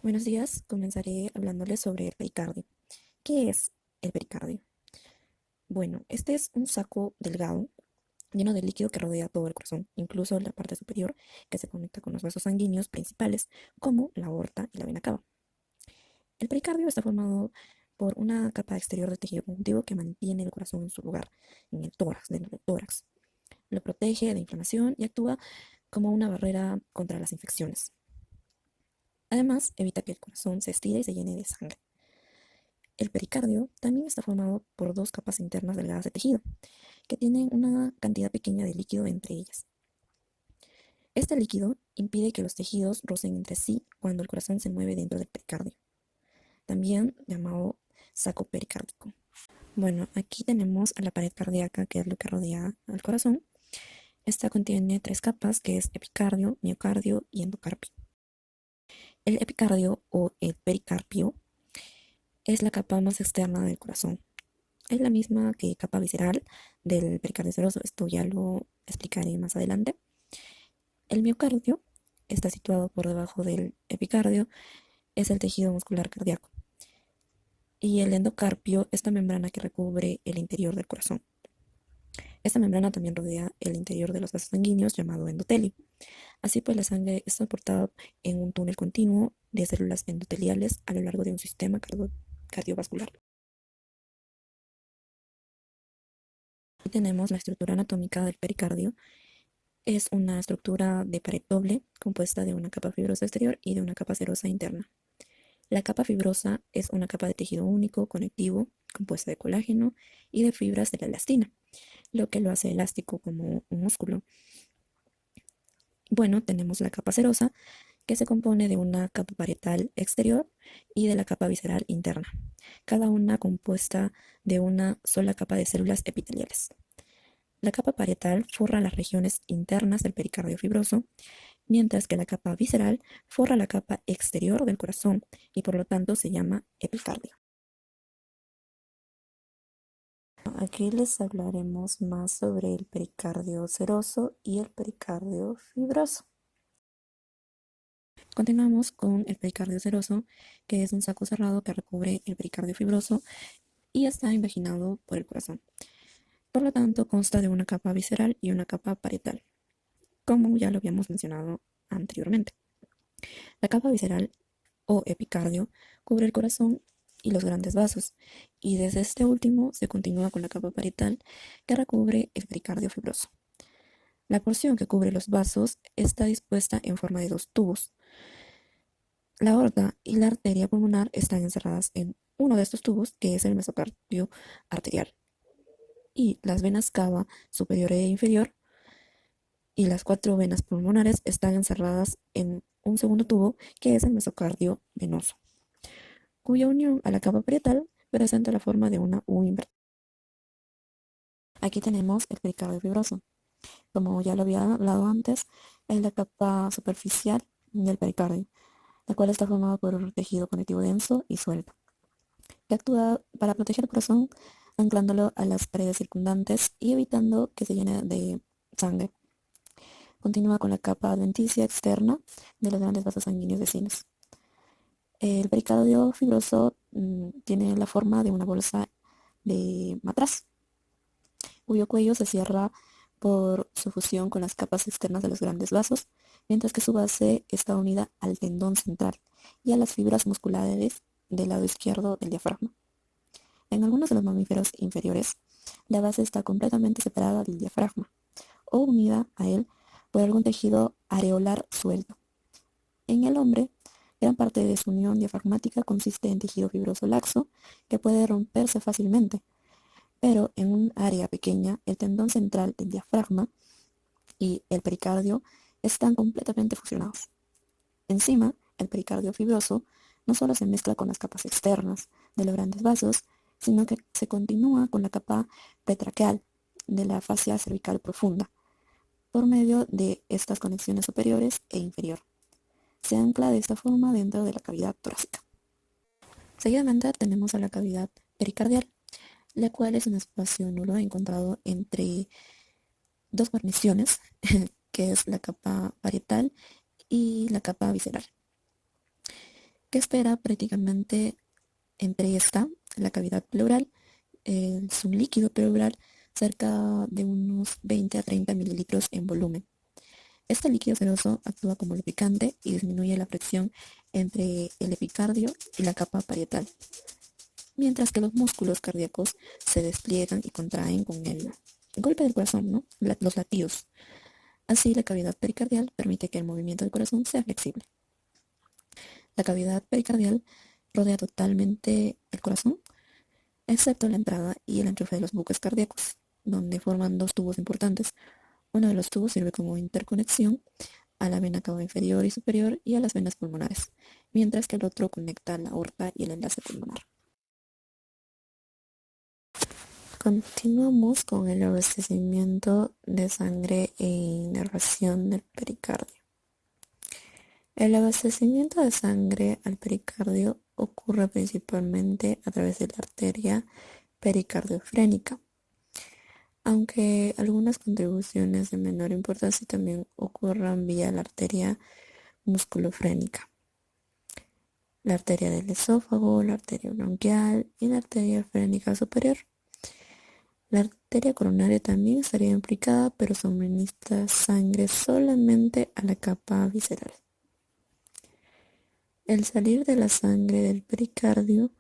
Buenos días, comenzaré hablándoles sobre el pericardio. ¿Qué es el pericardio? Bueno, este es un saco delgado lleno de líquido que rodea todo el corazón, incluso la parte superior que se conecta con los vasos sanguíneos principales, como la aorta y la vena cava. El pericardio está formado por una capa exterior de tejido conjuntivo que mantiene el corazón en su lugar, en el tórax, dentro del tórax. Lo protege de inflamación y actúa como una barrera contra las infecciones. Además, evita que el corazón se estire y se llene de sangre. El pericardio también está formado por dos capas internas delgadas de tejido, que tienen una cantidad pequeña de líquido entre ellas. Este líquido impide que los tejidos rocen entre sí cuando el corazón se mueve dentro del pericardio, también llamado saco pericárdico. Bueno, aquí tenemos a la pared cardíaca, que es lo que rodea al corazón. Esta contiene tres capas, que es epicardio, miocardio y endocarpio. El epicardio o el pericarpio es la capa más externa del corazón. Es la misma que capa visceral del pericardio seroso, esto ya lo explicaré más adelante. El miocardio está situado por debajo del epicardio, es el tejido muscular cardíaco. Y el endocarpio es la membrana que recubre el interior del corazón. Esta membrana también rodea el interior de los vasos sanguíneos llamado endotelio. Así pues, la sangre es transportada en un túnel continuo de células endoteliales a lo largo de un sistema cardiovascular. Aquí tenemos la estructura anatómica del pericardio. Es una estructura de pared doble compuesta de una capa fibrosa exterior y de una capa serosa interna. La capa fibrosa es una capa de tejido único, conectivo, compuesta de colágeno y de fibras de la elastina, lo que lo hace elástico como un músculo. Bueno, tenemos la capa serosa, que se compone de una capa parietal exterior y de la capa visceral interna, cada una compuesta de una sola capa de células epiteliales. La capa parietal forra las regiones internas del pericardio fibroso, mientras que la capa visceral forra la capa exterior del corazón y por lo tanto se llama epicardio. Aquí les hablaremos más sobre el pericardio seroso y el pericardio fibroso. Continuamos con el pericardio seroso, que es un saco cerrado que recubre el pericardio fibroso y está invaginado por el corazón. Por lo tanto, consta de una capa visceral y una capa parietal, como ya lo habíamos mencionado anteriormente. La capa visceral o epicardio cubre el corazón y los grandes vasos, y desde este último se continúa con la capa parietal que recubre el pericardio fibroso. La porción que cubre los vasos está dispuesta en forma de dos tubos. La aorta y la arteria pulmonar están encerradas en uno de estos tubos, que es el mesocardio arterial, y las venas cava superior e inferior y las cuatro venas pulmonares están encerradas en un segundo tubo, que es el mesocardio venoso, cuya unión a la capa parietal presenta la forma de una U invertida. Aquí tenemos el pericardio fibroso. Como ya lo había hablado antes, es la capa superficial del pericardio, la cual está formada por un tejido conectivo denso y suelto, que actúa para proteger el corazón, anclándolo a las paredes circundantes y evitando que se llene de sangre. Continúa con la capa adventicia externa de los grandes vasos sanguíneos vecinos. El pericardio fibroso tiene la forma de una bolsa de matraz, cuyo cuello se cierra por su fusión con las capas externas de los grandes vasos, mientras que su base está unida al tendón central y a las fibras musculares del lado izquierdo del diafragma. En algunos de los mamíferos inferiores, la base está completamente separada del diafragma o unida a él por algún tejido areolar suelto. En el hombre, gran parte de su unión diafragmática consiste en tejido fibroso laxo que puede romperse fácilmente, pero en un área pequeña, el tendón central del diafragma y el pericardio están completamente fusionados. Encima, el pericardio fibroso no solo se mezcla con las capas externas de los grandes vasos, sino que se continúa con la capa pretraqueal de la fascia cervical profunda, por medio de estas conexiones superiores e inferior. Se ancla de esta forma dentro de la cavidad torácica. Seguidamente tenemos a la cavidad pericardial, la cual es un espacio nulo encontrado entre dos guarniciones, que es la capa parietal y la capa visceral. que espera prácticamente entre la cavidad pleural, es un líquido pleural cerca de unos 20 a 30 mililitros en volumen. Este líquido seroso actúa como lubricante y disminuye la fricción entre el epicardio y la capa parietal, mientras que los músculos cardíacos se despliegan y contraen con el golpe del corazón, ¿no? Los latidos. Así, la cavidad pericardial permite que el movimiento del corazón sea flexible. La cavidad pericardial rodea totalmente el corazón, excepto la entrada y el enchufe de los buques cardíacos, donde forman dos tubos importantes. Uno de los tubos sirve como interconexión a la vena cava inferior y superior y a las venas pulmonares, mientras que el otro conecta la aorta y el enlace pulmonar. Continuamos con el abastecimiento de sangre e inervación del pericardio. El abastecimiento de sangre al pericardio ocurre principalmente a través de la arteria pericardiofrénica, aunque algunas contribuciones de menor importancia también ocurran vía la arteria musculofrénica, la arteria del esófago, la arteria bronquial y la arteria frénica superior. La arteria coronaria también estaría implicada, pero suministra sangre solamente a la capa visceral. El salir de la sangre del pericardio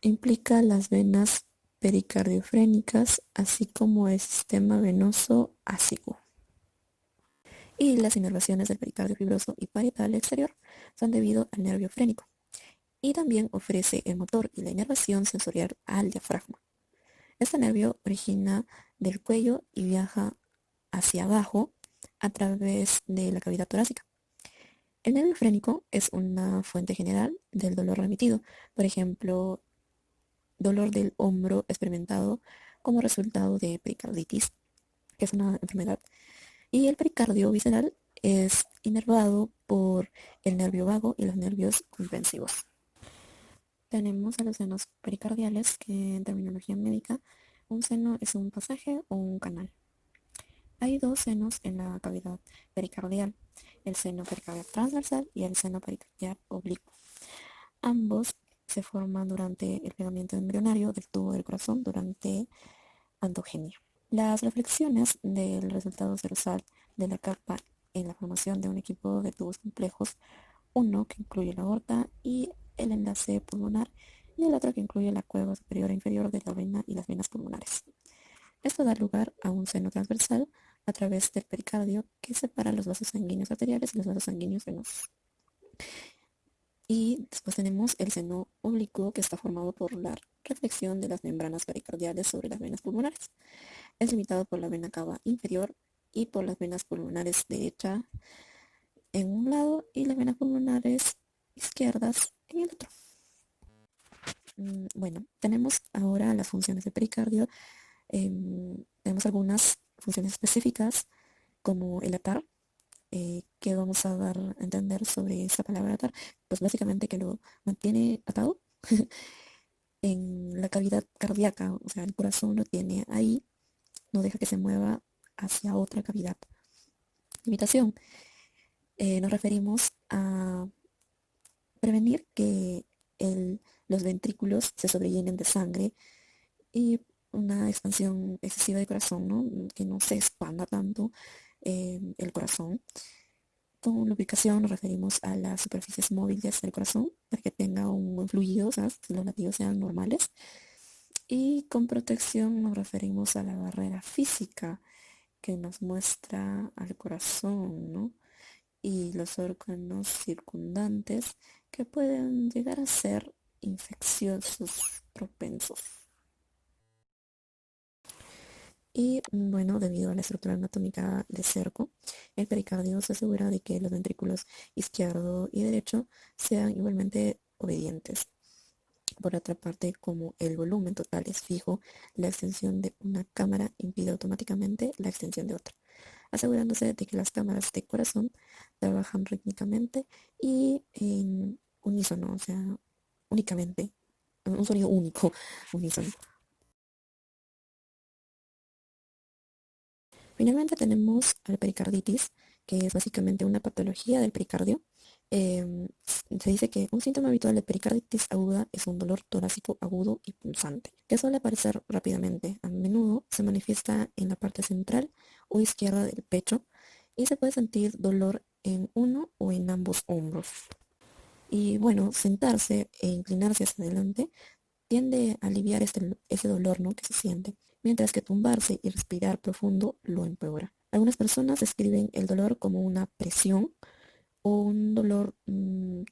implica las venas pericardiofrénicas, así como el sistema venoso ácido. Y las inervaciones del pericardio fibroso y parietal exterior son debido al nervio frénico. Y también ofrece el motor y la inervación sensorial al diafragma. Este nervio origina del cuello y viaja hacia abajo a través de la cavidad torácica. El nervio frénico es una fuente general del dolor remitido, por ejemplo, dolor del hombro experimentado como resultado de pericarditis, que es una enfermedad, y el pericardio visceral es inervado por el nervio vago y los nervios comprensivos. Tenemos a los senos pericardiales, que en terminología médica, un seno es un pasaje o un canal. Hay dos senos en la cavidad pericardial, el seno pericardial transversal y el seno pericardial oblicuo. Ambos se forman durante el plegamiento embrionario del tubo del corazón durante andogenia. Las reflexiones del resultado serosal de la capa en la formación de un equipo de tubos complejos, uno que incluye la aorta y el enlace pulmonar y el otro que incluye la cueva superior e inferior de la vena y las venas pulmonares. Esto da lugar a un seno transversal a través del pericardio que separa los vasos sanguíneos arteriales y los vasos sanguíneos venosos. Y después tenemos el seno oblicuo, que está formado por la reflexión de las membranas pericardiales sobre las venas pulmonares. Es limitado por la vena cava inferior y por las venas pulmonares derecha en un lado y las venas pulmonares izquierdas en el otro. Bueno, tenemos ahora las funciones del pericardio. Tenemos algunas funciones específicas como el atar, que vamos a dar a entender sobre esta palabra atar. Pues básicamente que lo mantiene atado en la cavidad cardíaca, o sea, el corazón lo tiene ahí, no deja que se mueva hacia otra cavidad. Limitación. Nos referimos a prevenir que los ventrículos se sobrellenen de sangre y una expansión excesiva del corazón, ¿no? Que no se expanda tanto el corazón. Con lubricación nos referimos a las superficies móviles del corazón para que tenga un buen fluido, o sea, que los latidos sean normales. Y con protección nos referimos a la barrera física que nos muestra al corazón, ¿no? Y los órganos circundantes que pueden llegar a ser infecciosos propensos. Y bueno, debido a la estructura anatómica del cerco, el pericardio se asegura de que los ventrículos izquierdo y derecho sean igualmente obedientes. Por otra parte, como el volumen total es fijo, la extensión de una cámara impide automáticamente la extensión de otra, asegurándose de que las cámaras de corazón trabajan rítmicamente y en unísono, o sea, únicamente, un sonido único, unísono. Finalmente tenemos la pericarditis, que es básicamente una patología del pericardio Em, Se dice que un síntoma habitual de pericarditis aguda es un dolor torácico agudo y punzante, que suele aparecer rápidamente. A menudo se manifiesta en la parte central o izquierda del pecho y se puede sentir dolor en uno o en ambos hombros. Y bueno, sentarse e inclinarse hacia adelante tiende a aliviar ese dolor, ¿no?, que se siente, mientras que tumbarse y respirar profundo lo empeora. Algunas personas describen el dolor como una presión o un dolor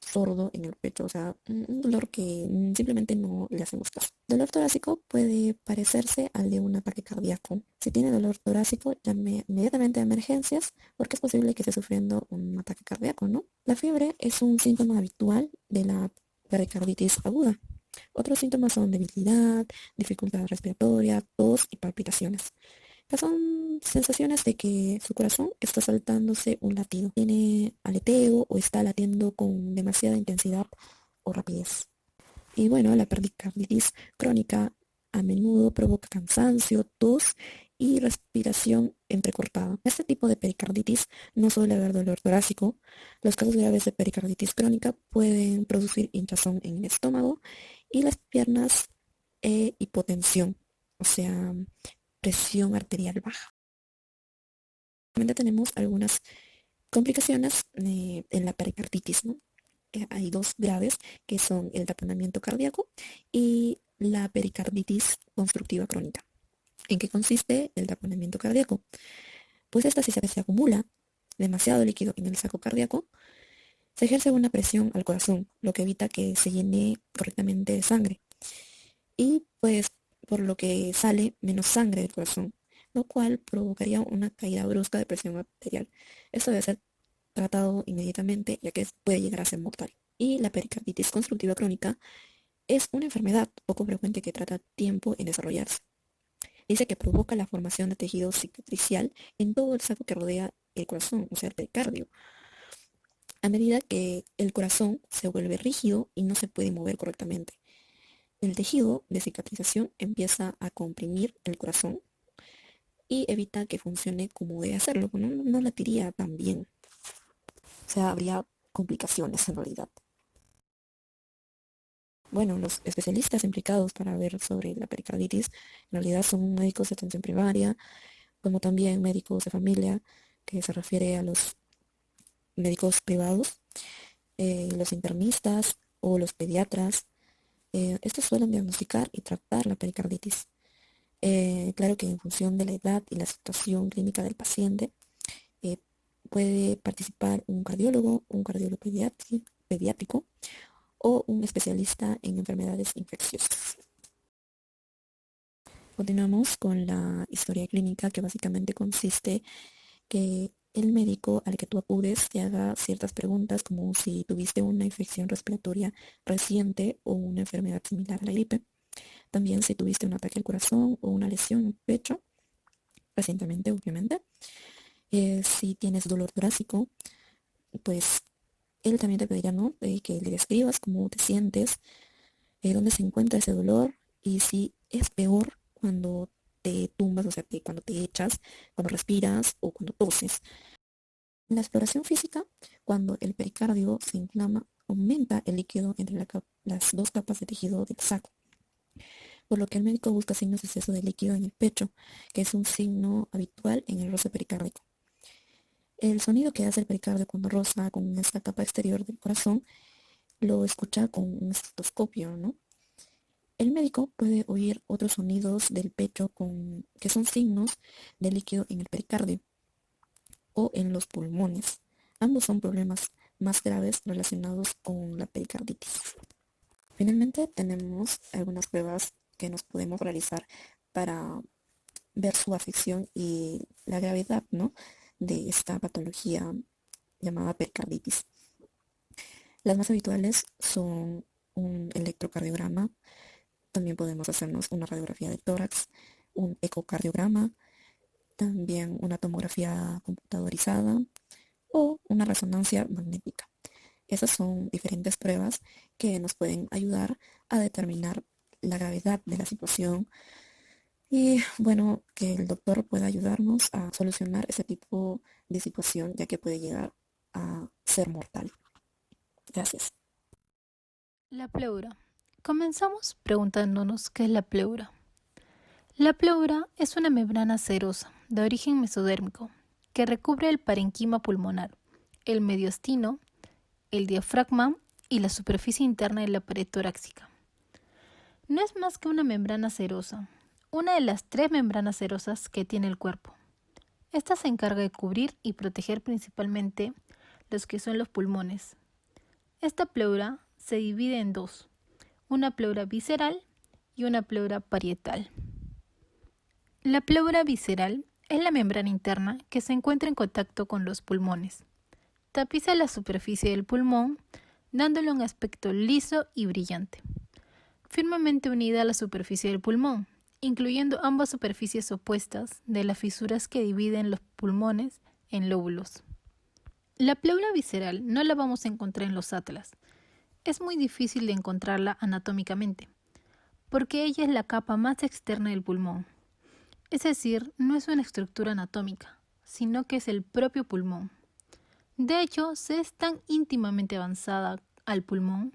sordo en el pecho, o sea, un dolor que simplemente no le hacemos caso. Dolor torácico puede parecerse al de un ataque cardíaco. Si tiene dolor torácico, llame inmediatamente a emergencias porque es posible que esté sufriendo un ataque cardíaco, ¿no? La fiebre es un síntoma habitual de la pericarditis aguda. Otros síntomas son debilidad, dificultad respiratoria, tos y palpitaciones, que son sensaciones de que su corazón está saltándose un latido, tiene aleteo o está latiendo con demasiada intensidad o rapidez. Y bueno, la pericarditis crónica a menudo provoca cansancio, tos y respiración entrecortada. En este tipo de pericarditis no suele haber dolor torácico. Los casos graves de pericarditis crónica pueden producir hinchazón en el estómago y las piernas e hipotensión, o sea, presión arterial baja. También tenemos algunas complicaciones en la pericarditis, ¿no? Hay dos graves que son el taponamiento cardíaco y la pericarditis constructiva crónica. ¿En qué consiste el taponamiento cardíaco? Pues esta si se acumula demasiado líquido en el saco cardíaco, se ejerce una presión al corazón, lo que evita que se llene correctamente de sangre. Y pues por lo que sale menos sangre del corazón, lo cual provocaría una caída brusca de presión arterial. Esto debe ser tratado inmediatamente ya que puede llegar a ser mortal. Y la pericarditis constructiva crónica es una enfermedad poco frecuente que trata tiempo en desarrollarse. Dice que provoca la formación de tejido cicatricial en todo el saco que rodea el corazón, o sea, el pericardio, a medida que el corazón se vuelve rígido y no se puede mover correctamente. El tejido de cicatrización empieza a comprimir el corazón y evita que funcione como debe hacerlo, no latiría tan bien. O sea, habría complicaciones en realidad. Bueno, los especialistas implicados para ver sobre la pericarditis en realidad son médicos de atención primaria, como también médicos de familia, que se refiere a los médicos privados, los internistas o los pediatras. Estos suelen diagnosticar y tratar la pericarditis. Claro que en función de la edad y la situación clínica del paciente, eh, puede participar un cardiólogo, un cardiólogo pediátrico o un especialista en enfermedades infecciosas. Continuamos con la historia clínica, que básicamente consiste que el médico al que tú acudes te haga ciertas preguntas como si tuviste una infección respiratoria reciente o una enfermedad similar a la gripe. También si tuviste un ataque al corazón o una lesión en el pecho, recientemente obviamente. Si tienes dolor torácico, pues él también te pedirá, ¿no?, que le describas cómo te sientes, dónde se encuentra ese dolor y si es peor cuando te tumbas, o sea, cuando te echas, cuando respiras o cuando toses. En la exploración física, cuando el pericardio se inflama, aumenta el líquido entre las dos capas de tejido del saco, por lo que el médico busca signos de exceso de líquido en el pecho, que es un signo habitual en el roce pericárdico. El sonido que hace el pericardio cuando roza con esta capa exterior del corazón lo escucha con un estetoscopio, ¿no? El médico puede oír otros sonidos del pecho que son signos de líquido en el pericardio o en los pulmones. Ambos son problemas más graves relacionados con la pericarditis. Finalmente tenemos algunas pruebas que nos podemos realizar para ver su afección y la gravedad, ¿no?, de esta patología llamada pericarditis. Las más habituales son un electrocardiograma, también podemos hacernos una radiografía de tórax, un ecocardiograma, también una tomografía computadorizada o una resonancia magnética. Esas son diferentes pruebas que nos pueden ayudar a determinar la gravedad de la situación y, bueno, que el doctor pueda ayudarnos a solucionar ese tipo de situación, ya que puede llegar a ser mortal. Gracias. La pleura. Comenzamos preguntándonos qué es la pleura. La pleura es una membrana serosa de origen mesodérmico que recubre el parenquima pulmonar, el mediastino, el diafragma y la superficie interna de la pared torácica. No es más que una membrana serosa, una de las 3 membranas serosas que tiene el cuerpo. Esta se encarga de cubrir y proteger principalmente los que son los pulmones. Esta pleura se divide en 2, una pleura visceral y una pleura parietal. La pleura visceral es la membrana interna que se encuentra en contacto con los pulmones. Tapiza la superficie del pulmón, dándole un aspecto liso y brillante, firmemente unida a la superficie del pulmón, incluyendo ambas superficies opuestas de las fisuras que dividen los pulmones en lóbulos. La pleura visceral no la vamos a encontrar en los atlas. Es muy difícil de encontrarla anatómicamente, porque ella es la capa más externa del pulmón. Es decir, no es una estructura anatómica, sino que es el propio pulmón. De hecho, se es tan íntimamente avanzada al pulmón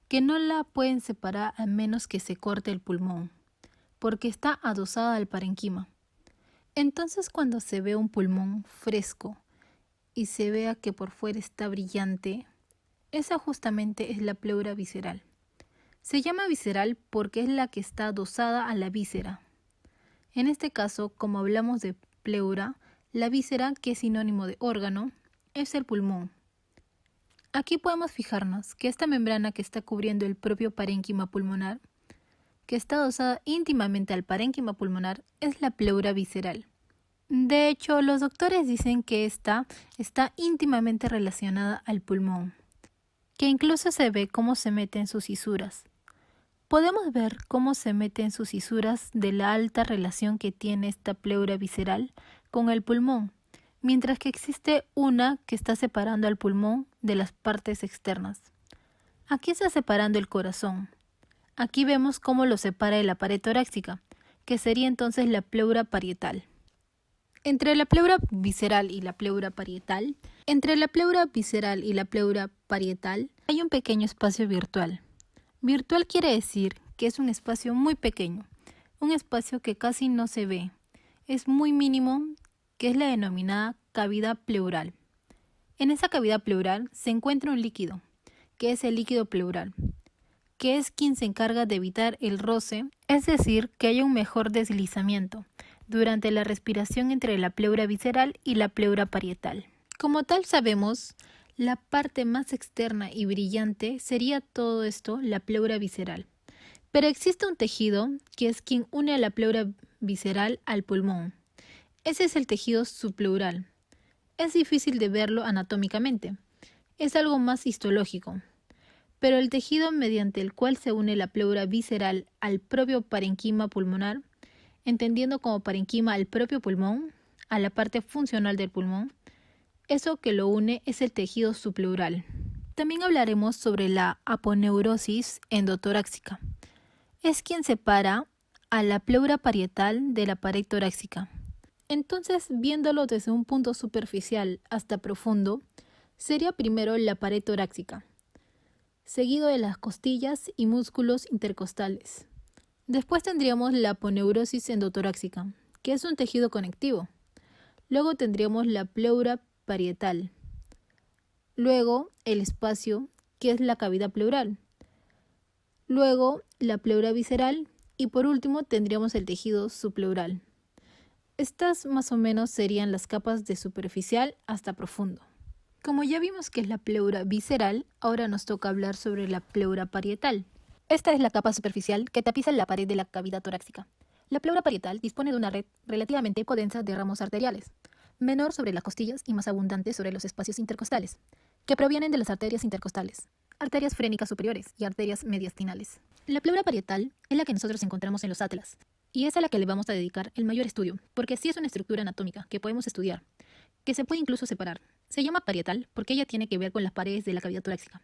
que no la pueden separar a menos que se corte el pulmón, porque está adosada al parenquima. Entonces, cuando se ve un pulmón fresco y se vea que por fuera está brillante, esa justamente es la pleura visceral. Se llama visceral porque es la que está adosada a la víscera. En este caso, como hablamos de pleura, la víscera, que es sinónimo de órgano, es el pulmón. Aquí podemos fijarnos que esta membrana que está cubriendo el propio parénquima pulmonar, que está adosada íntimamente al parénquima pulmonar, es la pleura visceral. De hecho, los doctores dicen que esta está íntimamente relacionada al pulmón, que incluso se ve cómo se mete en sus fisuras. Podemos ver cómo se mete en sus fisuras de la alta relación que tiene esta pleura visceral con el pulmón, mientras que existe una que está separando al pulmón de las partes externas. Aquí está separando el corazón. Aquí vemos cómo lo separa de la pared torácica, que sería entonces la pleura parietal. Entre la pleura visceral y la pleura parietal, hay un pequeño espacio virtual. Virtual quiere decir que es un espacio muy pequeño, un espacio que casi no se ve, es muy mínimo, que es la denominada cavidad pleural. En esa cavidad pleural se encuentra un líquido, que es el líquido pleural, que es quien se encarga de evitar el roce, es decir, que haya un mejor deslizamiento durante la respiración entre la pleura visceral y la pleura parietal. Como tal sabemos, la parte más externa y brillante sería todo esto la pleura visceral. Pero existe un tejido que es quien une a la pleura visceral al pulmón. Ese es el tejido subpleural. Es difícil de verlo anatómicamente. Es algo más histológico. Pero el tejido mediante el cual se une la pleura visceral al propio parenquima pulmonar, entendiendo como parenquima al propio pulmón, a la parte funcional del pulmón, eso que lo une es el tejido subpleural. También hablaremos sobre la aponeurosis endotorácica. Es quien separa a la pleura parietal de la pared torácica. Entonces, viéndolo desde un punto superficial hasta profundo, sería primero la pared torácica, seguido de las costillas y músculos intercostales. Después tendríamos la aponeurosis endotorácica, que es un tejido conectivo. Luego tendríamos la pleura parietal. Luego el espacio, que es la cavidad pleural. Luego la pleura visceral y por último tendríamos el tejido subpleural. Estas más o menos serían las capas de superficial hasta profundo. Como ya vimos que es la pleura visceral, ahora nos toca hablar sobre la pleura parietal. Esta es la capa superficial que tapiza la pared de la cavidad torácica. La pleura parietal dispone de una red relativamente poco densa de ramos arteriales, menor sobre las costillas y más abundante sobre los espacios intercostales, que provienen de las arterias intercostales, arterias frénicas superiores y arterias mediastinales. La pleura parietal es la que nosotros encontramos en los atlas, y es a la que le vamos a dedicar el mayor estudio, porque sí es una estructura anatómica que podemos estudiar, que se puede incluso separar. Se llama parietal porque ella tiene que ver con las paredes de la cavidad torácica.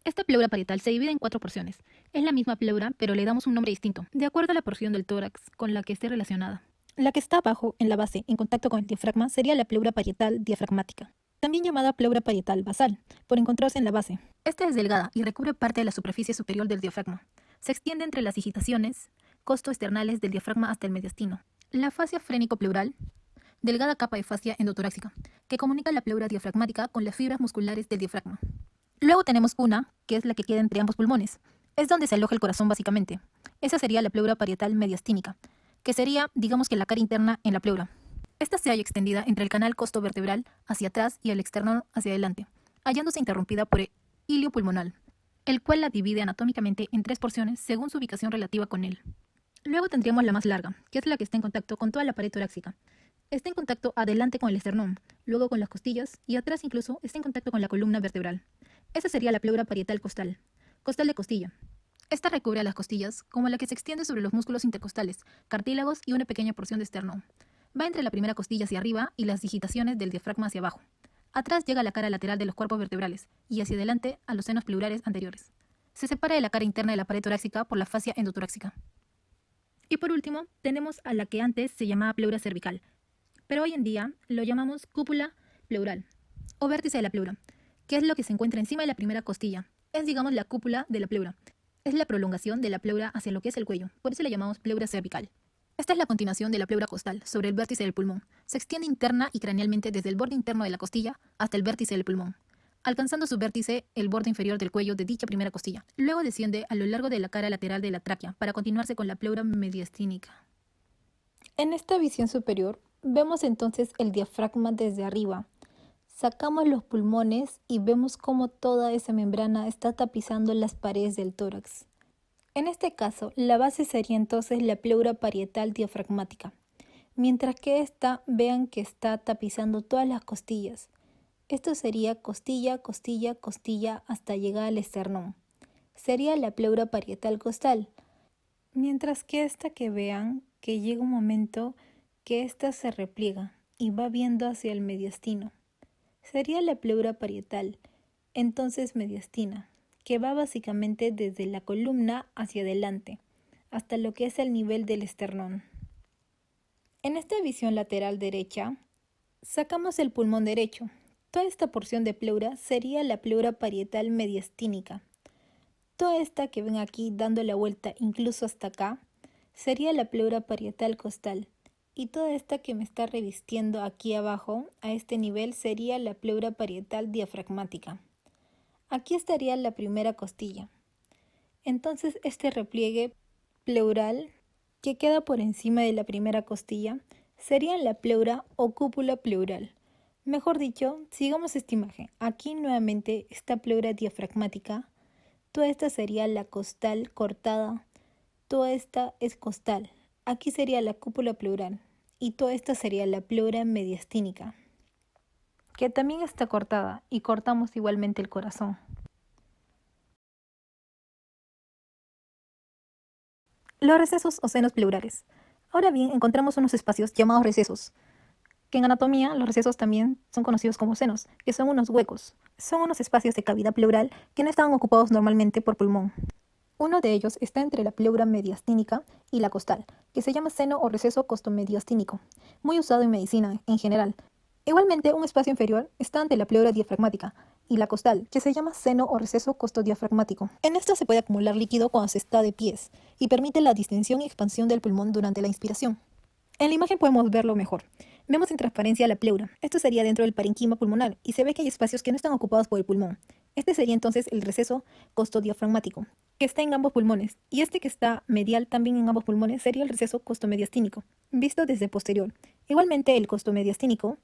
Esta pleura parietal se divide en 4 porciones. Es la misma pleura, pero le damos un nombre distinto, de acuerdo a la porción del tórax con la que esté relacionada. La que está abajo, en la base, en contacto con el diafragma, sería la pleura parietal diafragmática. también llamada pleura parietal basal, por encontrarse en la base. Esta es delgada y recubre parte de la superficie superior del diafragma. Se extiende entre las digitaciones costoesternales del diafragma hasta el mediastino. La fascia frénico-pleural, delgada capa de fascia endotorácica, que comunica la pleura diafragmática con las fibras musculares del diafragma. Luego tenemos una, que es la que queda entre ambos pulmones. Es donde se aloja el corazón básicamente. Esa sería la pleura parietal mediastínica, que sería, digamos que la cara interna en la pleura. Esta se halla extendida entre el canal costovertebral hacia atrás y el externo hacia adelante, hallándose interrumpida por el hilio pulmonar, el cual la divide anatómicamente en 3 porciones según su ubicación relativa con él. Luego tendríamos la más larga, que es la que está en contacto con toda la pared torácica. Está en contacto adelante con el esternón, luego con las costillas y atrás incluso está en contacto con la columna vertebral. Esa sería la pleura parietal costal, costal de costilla. Esta recubre a las costillas como la que se extiende sobre los músculos intercostales, cartílagos y una pequeña porción de esternón. Va entre la primera costilla hacia arriba y las digitaciones del diafragma hacia abajo. Atrás llega a la cara lateral de los cuerpos vertebrales y hacia adelante a los senos pleurares anteriores. Se separa de la cara interna de la pared torácica por la fascia endotorácica. Y por último, tenemos a la que antes se llamaba pleura cervical, pero hoy en día lo llamamos cúpula pleural o vértice de la pleura, que es lo que se encuentra encima de la primera costilla. Es, digamos, la cúpula de la pleura. Es la prolongación de la pleura hacia lo que es el cuello, por eso la llamamos pleura cervical. Esta es la continuación de la pleura costal, sobre el vértice del pulmón. Se extiende interna y cranealmente desde el borde interno de la costilla hasta el vértice del pulmón, alcanzando su vértice el borde inferior del cuello de dicha primera costilla. Luego desciende a lo largo de la cara lateral de la tráquea para continuarse con la pleura mediastínica. En esta visión superior, vemos entonces el diafragma desde arriba. Sacamos los pulmones y vemos cómo toda esa membrana está tapizando las paredes del tórax. En este caso, la base sería entonces la pleura parietal diafragmática, mientras que esta, vean que está tapizando todas las costillas. Esto sería costilla, costilla, costilla hasta llegar al esternón. Sería la pleura parietal costal, mientras que esta que vean que llega un momento que esta se repliega y va viendo hacia el mediastino. Sería la pleura parietal, entonces mediastina, que va básicamente desde la columna hacia adelante, hasta lo que es el nivel del esternón. En esta visión lateral derecha, sacamos el pulmón derecho. Toda esta porción de pleura sería la pleura parietal mediastínica. Toda esta que ven aquí dando la vuelta incluso hasta acá, sería la pleura parietal costal. Y toda esta que me está revistiendo aquí abajo, a este nivel, sería la pleura parietal diafragmática. Aquí estaría la primera costilla. Entonces este repliegue pleural que queda por encima de la primera costilla sería la pleura o cúpula pleural. Mejor dicho, sigamos esta imagen. Aquí nuevamente esta pleura diafragmática. Toda esta sería la costal cortada. Toda esta es costal. Aquí sería la cúpula pleural. Y toda esta sería la pleura mediastínica, que también está cortada, y cortamos igualmente el corazón. Los recesos o senos pleurales. Ahora bien, encontramos unos espacios llamados recesos, que en anatomía los recesos también son conocidos como senos, que son unos huecos. Son unos espacios de cavidad pleural que no estaban ocupados normalmente por pulmón. Uno de ellos está entre la pleura mediastínica y la costal, que se llama seno o receso costomediastínico, muy usado en medicina en general. Igualmente, un espacio inferior está ante la pleura diafragmática y la costal, que se llama seno o receso costodiafragmático. En esta se puede acumular líquido cuando se está de pies y permite la distensión y expansión del pulmón durante la inspiración. En la imagen podemos verlo mejor. Vemos en transparencia la pleura. Esto sería dentro del parenquima pulmonar y se ve que hay espacios que no están ocupados por el pulmón. Este sería entonces el receso costodiafragmático, que está en ambos pulmones, y este que está medial también en ambos pulmones sería el receso costomediastínico, visto desde posterior. Igualmente el costomediastínico,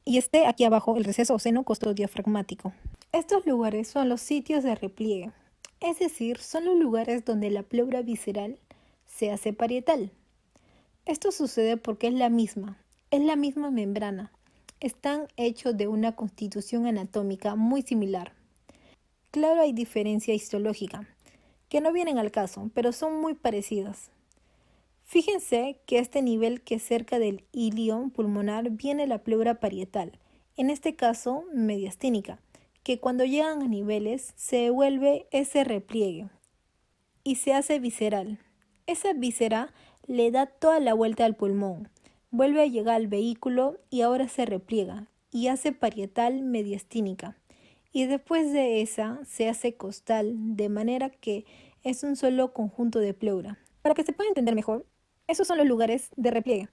y este aquí abajo el receso o seno costodiafragmático. Estos lugares son los sitios de repliegue, es decir, son los lugares donde la pleura visceral se hace parietal. Esto sucede porque es la misma membrana. Están hechos de una constitución anatómica muy similar. Claro, hay diferencia histológica, que no vienen al caso, pero son muy parecidas. Fíjense que a este nivel que es cerca del hilio pulmonar viene la pleura parietal, en este caso mediastínica, que cuando llegan a niveles se devuelve ese repliegue y se hace visceral. Esa víscera le da toda la vuelta al pulmón, vuelve a llegar al vehículo y ahora se repliega y hace parietal mediastínica. Y después de esa se hace costal, de manera que es un solo conjunto de pleura. Para que se pueda entender mejor, esos son los lugares de repliegue.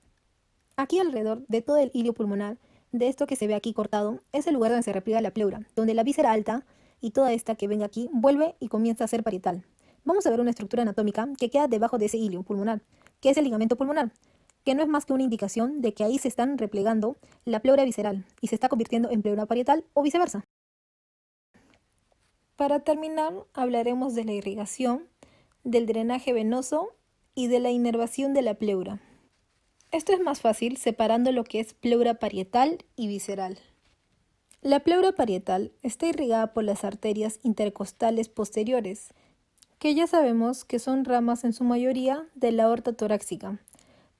Aquí alrededor de todo el hilio pulmonar, de esto que se ve aquí cortado, es el lugar donde se repliega la pleura, donde la víscera alta y toda esta que venga aquí vuelve y comienza a ser parietal. Vamos a ver una estructura anatómica que queda debajo de ese hilio pulmonar, que es el ligamento pulmonar, que no es más que una indicación de que ahí se están replegando la pleura visceral y se está convirtiendo en pleura parietal o viceversa. Para terminar, hablaremos de la irrigación, del drenaje venoso y de la inervación de la pleura. Esto es más fácil separando lo que es pleura parietal y visceral. La pleura parietal está irrigada por las arterias intercostales posteriores, que ya sabemos que son ramas en su mayoría de la aorta torácica,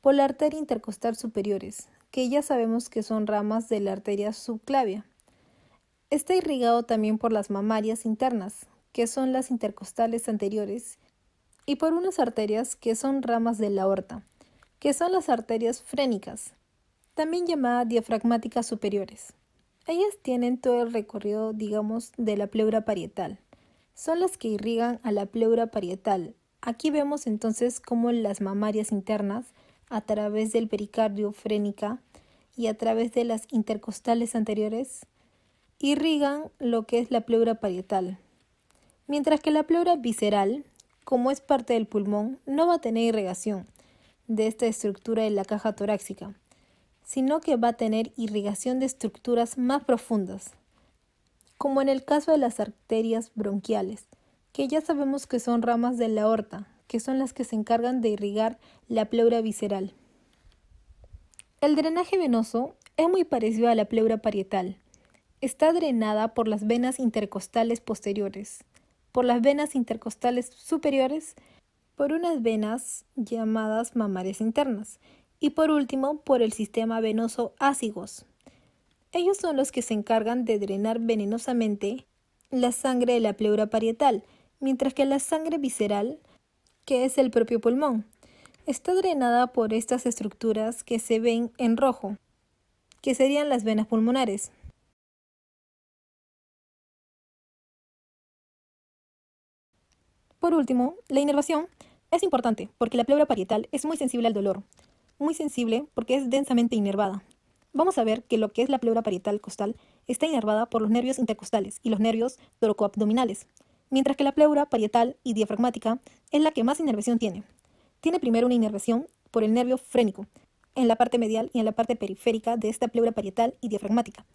por la arteria intercostal superiores, que ya sabemos que son ramas de la arteria subclavia. Está irrigado también por las mamarias internas, que son las intercostales anteriores, y por unas arterias que son ramas de la aorta, que son las arterias frénicas, también llamadas diafragmáticas superiores. Ellas tienen todo el recorrido, digamos, de la pleura parietal. Son las que irrigan a la pleura parietal. Aquí vemos entonces cómo las mamarias internas, a través del pericardio frénica y a través de las intercostales anteriores, irrigan lo que es la pleura parietal. Mientras que la pleura visceral, como es parte del pulmón, no va a tener irrigación de esta estructura de la caja torácica, sino que va a tener irrigación de estructuras más profundas, como en el caso de las arterias bronquiales, que ya sabemos que son ramas de la aorta, que son las que se encargan de irrigar la pleura visceral. El drenaje venoso es muy parecido a la pleura parietal. Está drenada por las venas intercostales posteriores, por las venas intercostales superiores, por unas venas llamadas mamarias internas y por último por el sistema venoso ácigos. Ellos son los que se encargan de drenar venenosamente la sangre de la pleura parietal, mientras que la sangre visceral, que es el propio pulmón, está drenada por estas estructuras que se ven en rojo, que serían las venas pulmonares. Por último, la inervación es importante porque la pleura parietal es muy sensible al dolor, muy sensible porque es densamente inervada. Vamos a ver que lo que es la pleura parietal costal está inervada por los nervios intercostales y los nervios toracoabdominales, mientras que la pleura parietal y diafragmática es la que más inervación tiene. Tiene primero una inervación por el nervio frénico, en la parte medial y en la parte periférica de esta pleura parietal y diafragmática,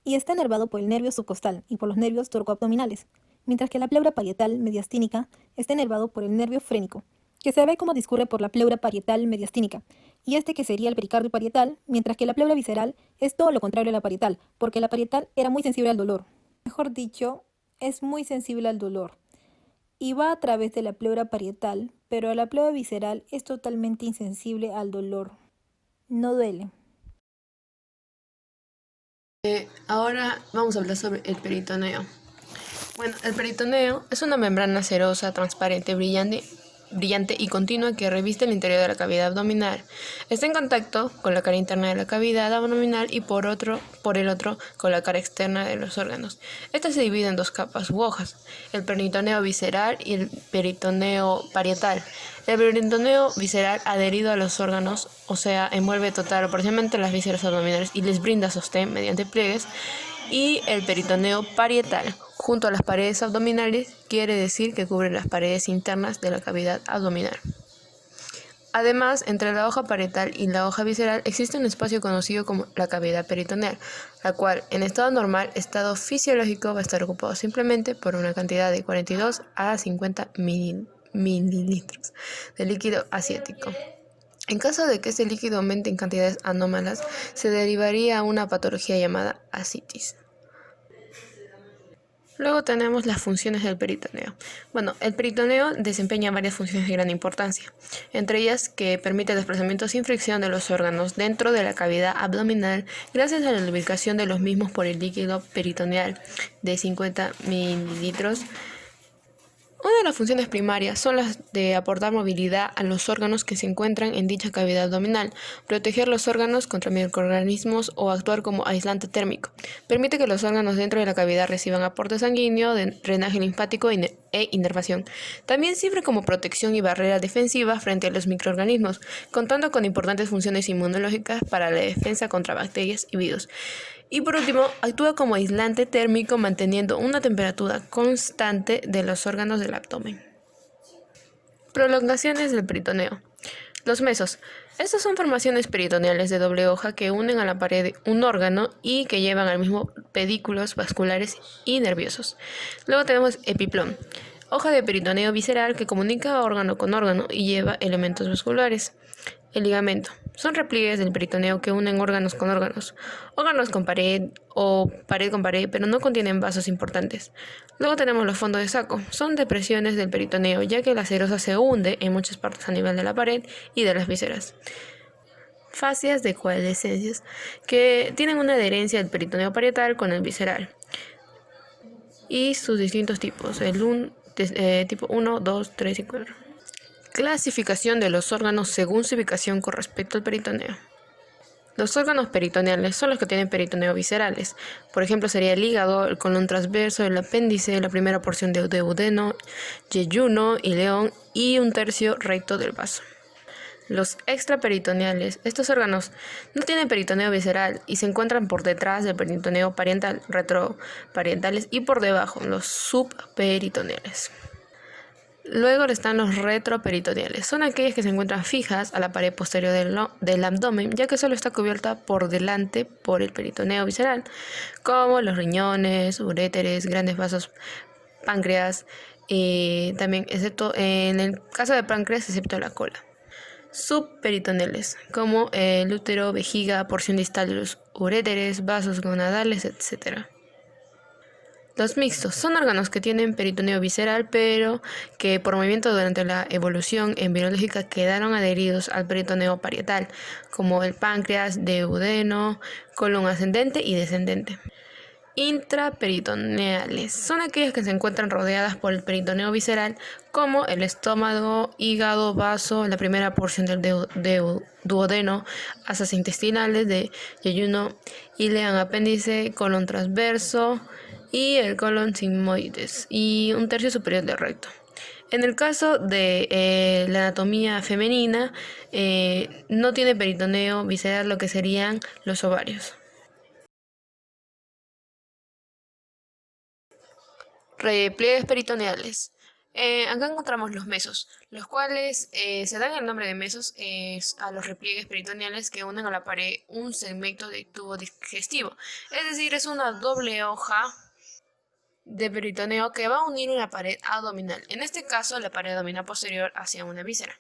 y está inervado por el nervio subcostal y por los nervios toracoabdominales, mientras que la pleura parietal mediastínica está inervado por el nervio frénico, que se ve cómo discurre por la pleura parietal mediastínica, y este que sería el pericardio parietal, mientras que la pleura visceral es todo lo contrario a la parietal, porque la parietal era muy sensible al dolor. Mejor dicho, es muy sensible al dolor, y va a través de la pleura parietal, pero la pleura visceral es totalmente insensible al dolor. No duele. Ahora vamos a hablar sobre el peritoneo. Bueno, el peritoneo es una membrana serosa, transparente, brillante y continua que reviste el interior de la cavidad abdominal. Está en contacto con la cara interna de la cavidad abdominal y por el otro con la cara externa de los órganos. Esta se divide en dos capas u hojas, el peritoneo visceral y el peritoneo parietal. El peritoneo visceral adherido a los órganos, o sea, envuelve total o parcialmente las vísceras abdominales y les brinda sostén mediante pliegues, y el peritoneo parietal, junto a las paredes abdominales, quiere decir que cubre las paredes internas de la cavidad abdominal. Además, entre la hoja parietal y la hoja visceral existe un espacio conocido como la cavidad peritoneal, la cual, en estado normal, estado fisiológico, va a estar ocupado simplemente por una cantidad de 42 a 50 mililitros de líquido asiético. En caso de que este líquido aumente en cantidades anómalas, se derivaría a una patología llamada ascitis. Luego tenemos las funciones del peritoneo. Bueno, el peritoneo desempeña varias funciones de gran importancia, entre ellas que permite el desplazamiento sin fricción de los órganos dentro de la cavidad abdominal gracias a la lubricación de los mismos por el líquido peritoneal de 50 mililitros Una de las funciones primarias son las de aportar movilidad a los órganos que se encuentran en dicha cavidad abdominal, proteger los órganos contra microorganismos o actuar como aislante térmico. Permite que los órganos dentro de la cavidad reciban aporte sanguíneo, drenaje linfático e inervación. También sirve como protección y barrera defensiva frente a los microorganismos, contando con importantes funciones inmunológicas para la defensa contra bacterias y virus. Y por último, actúa como aislante térmico manteniendo una temperatura constante de los órganos del abdomen. Prolongaciones del peritoneo. Los mesos. Estas son formaciones peritoneales de doble hoja que unen a la pared un órgano y que llevan al mismo pedículos vasculares y nerviosos. Luego tenemos epiplón. Hoja de peritoneo visceral que comunica órgano con órgano y lleva elementos vasculares. El ligamento. Son repliegues del peritoneo que unen órganos con órganos. Órganos con pared o pared con pared, pero no contienen vasos importantes. Luego tenemos los fondos de saco. Son depresiones del peritoneo, ya que la serosa se hunde en muchas partes a nivel de la pared y de las vísceras. Fascias de coalescencias, que tienen una adherencia del peritoneo parietal con el visceral. Y sus distintos tipos, tipo 1, 2, 3 y 4. Clasificación de los órganos según su ubicación con respecto al peritoneo. Los órganos peritoneales son los que tienen peritoneo viscerales. Por ejemplo, sería el hígado, el colon transverso, el apéndice, la primera porción de duodeno, yeyuno, ileón y un tercio recto del vaso. Los extraperitoneales. Estos órganos no tienen peritoneo visceral y se encuentran por detrás del peritoneo parietal, retroparietales y por debajo, los subperitoneales. Luego están los retroperitoneales. Son aquellas que se encuentran fijas a la pared posterior del abdomen, ya que solo está cubierta por delante por el peritoneo visceral, como los riñones, uréteres, grandes vasos, páncreas, también excepto en el caso de páncreas, excepto la cola. Subperitoneales, como el útero, vejiga, porción distal de los uréteres, vasos gonadales, etc. Los mixtos son órganos que tienen peritoneo visceral, pero que por movimiento durante la evolución embriológica quedaron adheridos al peritoneo parietal, como el páncreas, duodeno, colon ascendente y descendente. Intraperitoneales son aquellas que se encuentran rodeadas por el peritoneo visceral, como el estómago, hígado, vaso, la primera porción del duodeno, asas intestinales de yeyuno, ileón, apéndice, colon transverso y el colon sigmoides y un tercio superior del recto. En el caso de la anatomía femenina, no tiene peritoneo visceral, lo que serían los ovarios. Repliegues peritoneales. Acá encontramos los mesos, los cuales se dan el nombre de mesos a los repliegues peritoneales que unen a la pared un segmento de tubo digestivo. Es decir, es una doble hoja de peritoneo que va a unir una pared abdominal, en este caso la pared abdominal posterior hacia una víscera.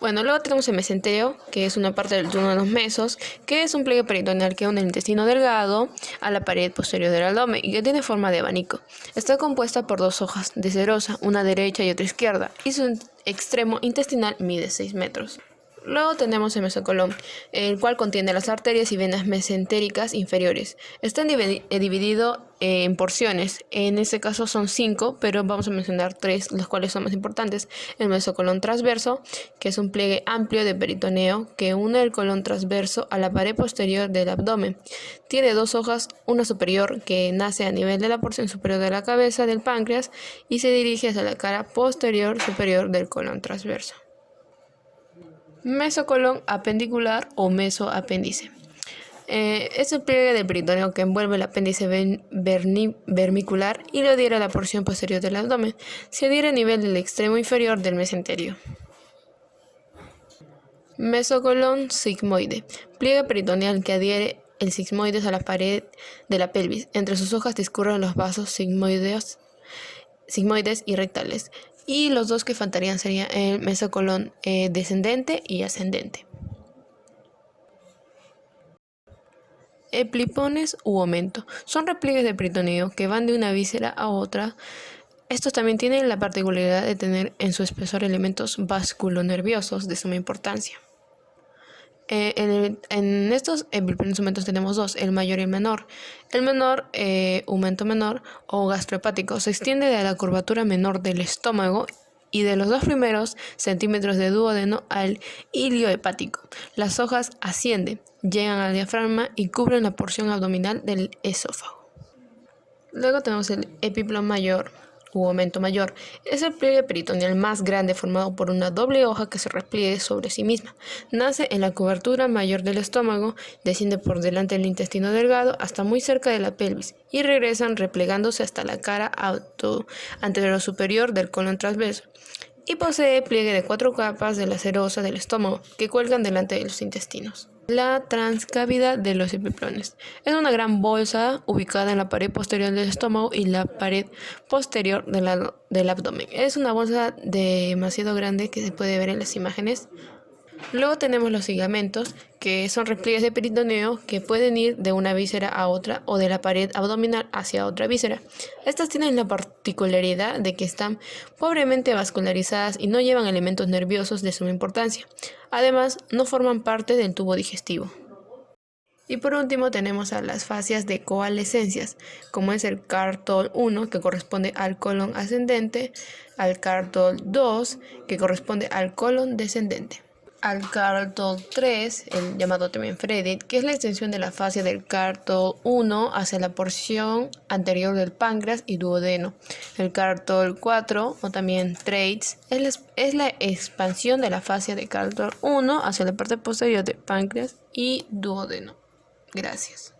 Bueno, luego tenemos el mesenterio, que es una parte de uno de los mesos, que es un pliegue peritoneal que une el intestino delgado a la pared posterior del abdomen y que tiene forma de abanico. Está compuesta por dos hojas de serosa, una derecha y otra izquierda, y su extremo intestinal mide 6 metros. Luego tenemos el mesocolón, el cual contiene las arterias y venas mesentéricas inferiores. Está dividido en porciones, en este caso son 5, pero vamos a mencionar 3, los cuales son más importantes. El mesocolón transverso, que es un pliegue amplio de peritoneo que une el colon transverso a la pared posterior del abdomen. Tiene 2 hojas, una superior que nace a nivel de la porción superior de la cabeza del páncreas y se dirige hacia la cara posterior superior del colon transverso. Mesocolón apendicular o mesoapéndice. Es el pliegue del peritoneo que envuelve el apéndice vermicular y lo adhiere a la porción posterior del abdomen. Se adhiere a nivel del extremo inferior del mesenterio. Mesocolón sigmoide. Pliegue peritoneal que adhiere el sigmoides a la pared de la pelvis. Entre sus hojas discurren los vasos sigmoides y rectales. Y los dos que faltarían serían el mesocolón descendente y ascendente. Eplipones u aumento. Son repliegues de peritoneo que van de una víscera a otra. Estos también tienen la particularidad de tener en su espesor elementos vasculonerviosos de suma importancia. En estos instrumentos tenemos dos, el mayor y el menor. El menor, aumento menor o gastrohepático, se extiende de la curvatura menor del estómago y de los 2 centímetros de duodeno al hilio hepático. Las hojas ascienden, llegan al diafragma y cubren la porción abdominal del esófago. Luego tenemos el epiplom mayor u aumento mayor. Es el pliegue peritoneal más grande formado por una doble hoja que se repliegue sobre sí misma. Nace en la curvatura mayor del estómago, desciende por delante del intestino delgado hasta muy cerca de la pelvis y regresan replegándose hasta la cara anterior superior del colon transverso. Y posee pliegue de 4 capas de la serosa del estómago que cuelgan delante de los intestinos. La transcavidad de los epiplones es una gran bolsa ubicada en la pared posterior del estómago y la pared posterior del abdomen. Es una bolsa demasiado grande que se puede ver en las imágenes. Luego tenemos los ligamentos, que son repliegues de peritoneo que pueden ir de una víscera a otra o de la pared abdominal hacia otra víscera. Estas tienen la particularidad de que están pobremente vascularizadas y no llevan elementos nerviosos de suma importancia. Además, no forman parte del tubo digestivo. Y por último tenemos a las fascias de coalescencias, como es el Cartol 1, que corresponde al colon ascendente, al Cartol 2, que corresponde al colon descendente, al Cartol 3, el llamado también Fredit, que es la extensión de la fascia del Cartol 1 hacia la porción anterior del páncreas y duodeno. El Cartol 4, o también Treitz, es la expansión de la fascia de Cartol 1 hacia la parte posterior del páncreas y duodeno. Gracias.